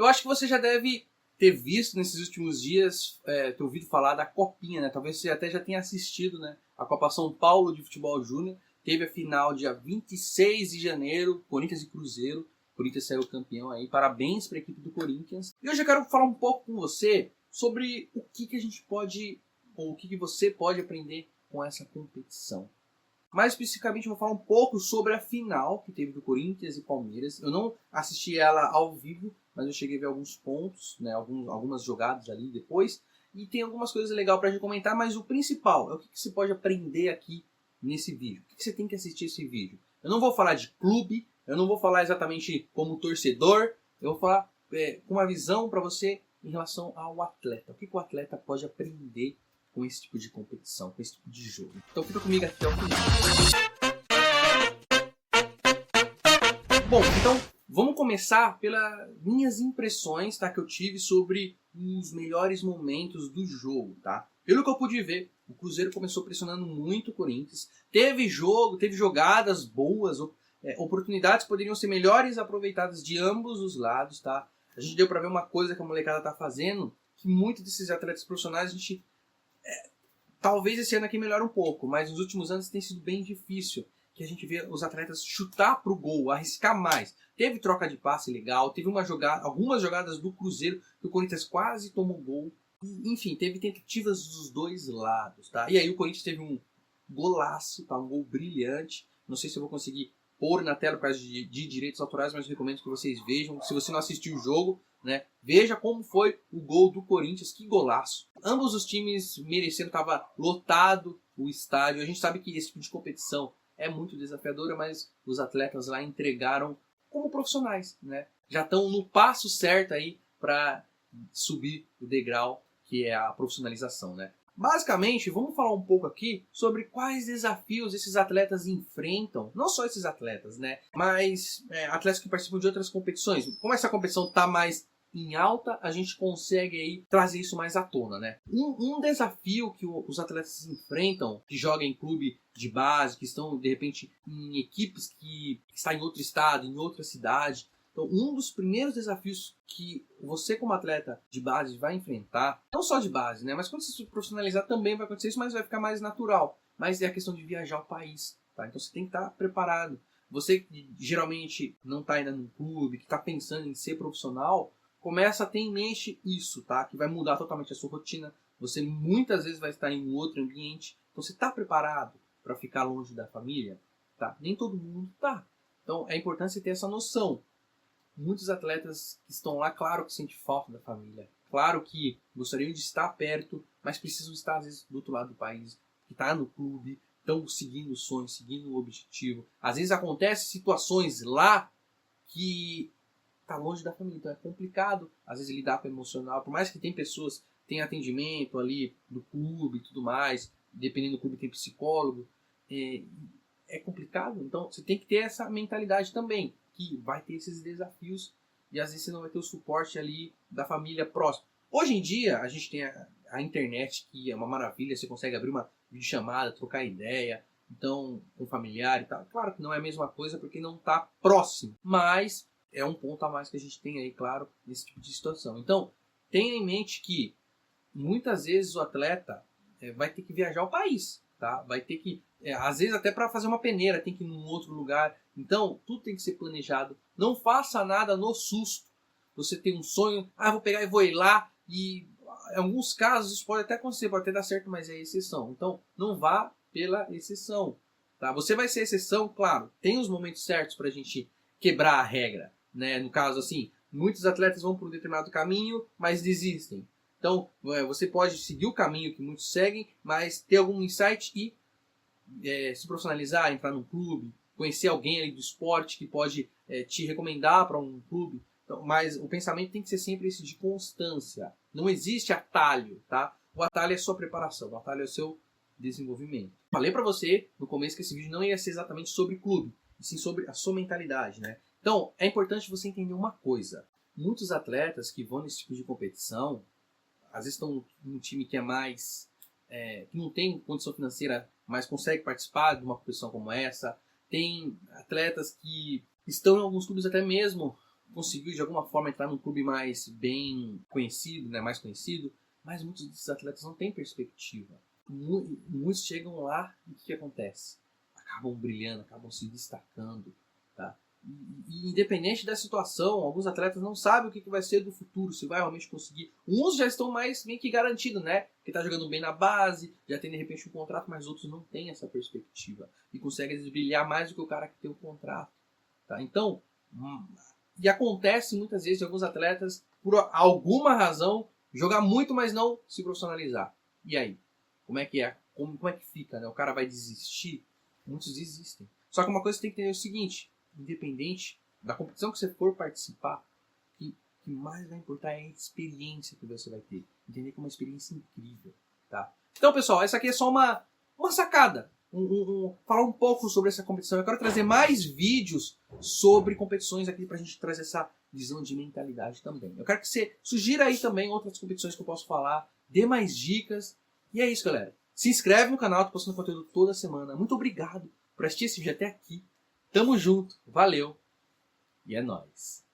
Eu acho que você já deve ter visto nesses últimos dias, ter ouvido falar da Copinha, né? Talvez você até já tenha assistido, né? A Copa São Paulo de Futebol Júnior. Teve a final dia 26 de janeiro, Corinthians e Cruzeiro. O Corinthians saiu campeão aí. Parabéns para a equipe do Corinthians. E hoje eu quero falar um pouco com você sobre o que a gente pode, ou o que você pode aprender com essa competição. Mais especificamente, eu vou falar um pouco sobre a final que teve do Corinthians e Palmeiras. Eu não assisti ela ao vivo, mas eu cheguei a ver alguns pontos, né, algumas jogadas ali depois. E tem algumas coisas legais para a gente comentar, mas o principal é o que você pode aprender aqui nesse vídeo. O que você tem que assistir esse vídeo? Eu não vou falar de clube, eu não vou falar exatamente como torcedor, eu vou falar com uma visão para você em relação ao atleta. O que o atleta pode aprender com esse tipo de competição, com esse tipo de jogo. Então fica comigo até o final. Bom, então vamos começar pelas minhas impressões, tá, que eu tive sobre os melhores momentos do jogo, tá? Pelo que eu pude ver, o Cruzeiro começou pressionando muito o Corinthians. Teve jogadas boas, oportunidades poderiam ser melhores aproveitadas de ambos os lados, tá? A gente deu para ver uma coisa que a molecada tá fazendo, que muitos desses atletas profissionais a gente talvez esse ano aqui melhore um pouco, mas nos últimos anos tem sido bem difícil que a gente vê os atletas chutar pro gol, arriscar mais. Teve troca de passe legal, teve algumas jogadas do Cruzeiro que o Corinthians quase tomou gol. Enfim, teve tentativas dos dois lados, tá? E aí o Corinthians teve um golaço, tá? Um gol brilhante. Não sei se eu vou conseguir pôr na tela por causa de direitos autorais, mas eu recomendo que vocês vejam. Se você não assistiu o jogo, né, veja como foi o gol do Corinthians, que golaço. Ambos os times mereceram, estava lotado o estádio. A gente sabe que esse tipo de competição é muito desafiadora, mas os atletas lá entregaram como profissionais, né? Já estão no passo certo aí para subir o degrau que é a profissionalização, né? Basicamente, vamos falar um pouco aqui sobre quais desafios esses atletas enfrentam. Não só esses atletas, né? Mas atletas que participam de outras competições. Como essa competição está mais em alta, a gente consegue aí trazer isso mais à tona, né? Um desafio que os atletas enfrentam, que jogam em clube de base, que estão, de repente, em equipes que estão em outro estado, em outra cidade. Então, um dos primeiros desafios que você como atleta de base vai enfrentar, não só de base, né? Mas quando você se profissionalizar também vai acontecer isso, mas vai ficar mais natural. Mas é a questão de viajar ao país, tá? Então você tem que estar preparado. Você que geralmente não está ainda no clube, que está pensando em ser profissional, começa a ter em mente isso, tá? Que vai mudar totalmente a sua rotina. Você muitas vezes vai estar em um outro ambiente. Então você está preparado para ficar longe da família? Tá? Nem todo mundo tá. Então é importante você ter essa noção. Muitos atletas que estão lá, claro que sentem falta da família. Claro que gostariam de estar perto, mas precisam estar, às vezes, do outro lado do país. Que está no clube, estão seguindo o sonho, seguindo o objetivo. Às vezes acontecem situações lá que está longe da família. Então é complicado, às vezes, lidar com o emocional. Por mais que tem pessoas que têm atendimento ali do clube e tudo mais, dependendo do clube tem psicólogo, é complicado. Então você tem que ter essa mentalidade também, que vai ter esses desafios e às vezes você não vai ter o suporte ali da família próxima. Hoje em dia a gente tem a internet, que é uma maravilha, você consegue abrir uma videochamada, trocar ideia, então com familiar e tal. Claro que não é a mesma coisa porque não está próximo, mas é um ponto a mais que a gente tem aí, claro, nesse tipo de situação. Então tenha em mente que muitas vezes o atleta vai ter que viajar ao país, tá? Vai ter que, às vezes até para fazer uma peneira, tem que ir num outro lugar. Então, tudo tem que ser planejado. Não faça nada no susto. Você tem um sonho, vou pegar e vou ir lá. E em alguns casos isso pode até acontecer, pode até dar certo, mas é exceção. Então, não vá pela exceção. Tá? Você vai ser exceção, claro. Tem os momentos certos para a gente quebrar a regra. Né? No caso, assim, muitos atletas vão por um determinado caminho, mas desistem. Então, você pode seguir o caminho que muitos seguem, mas ter algum insight e se profissionalizar, entrar num clube, conhecer alguém ali do esporte que pode te recomendar para um clube. Então, mas o pensamento tem que ser sempre esse de constância. Não existe atalho, tá? O atalho é a sua preparação, o atalho é o seu desenvolvimento. Falei para você no começo que esse vídeo não ia ser exatamente sobre clube, e sim sobre a sua mentalidade, né? Então, é importante você entender uma coisa. Muitos atletas que vão nesse tipo de competição, às vezes estão num time que é mais que não tem condição financeira, mas consegue participar de uma competição como essa. Tem atletas que estão em alguns clubes até mesmo conseguiu de alguma forma entrar num clube mais bem conhecido, né, mais conhecido, mas muitos desses atletas não têm perspectiva. Muitos chegam lá e o que acontece? Acabam brilhando, acabam se destacando, tá? E independente da situação, alguns atletas não sabem o que vai ser do futuro, se vai realmente conseguir. Uns já estão mais meio que garantidos, né? Que tá jogando bem na base, já tem de repente um contrato, mas outros não têm essa perspectiva e conseguem brilhar mais do que o cara que tem o contrato, tá? Então, e acontece muitas vezes de alguns atletas, por alguma razão, jogar muito, mas não se profissionalizar. E aí? Como é que é? Como é que fica, né? O cara vai desistir? Muitos desistem. Só que uma coisa que você tem que entender é o seguinte: independente da competição que você for participar, o que mais vai importar é a experiência que você vai ter. Entender que é uma experiência incrível, tá? Então, pessoal, essa aqui é só uma sacada. Falar um pouco sobre essa competição. Eu quero trazer mais vídeos sobre competições aqui pra gente trazer essa visão de mentalidade também. Eu quero que você sugira aí também outras competições que eu posso falar, dê mais dicas. E é isso, galera. Se inscreve no canal, tô postando conteúdo toda semana. Muito obrigado por assistir esse vídeo até aqui. Tamo junto, valeu e é nóis.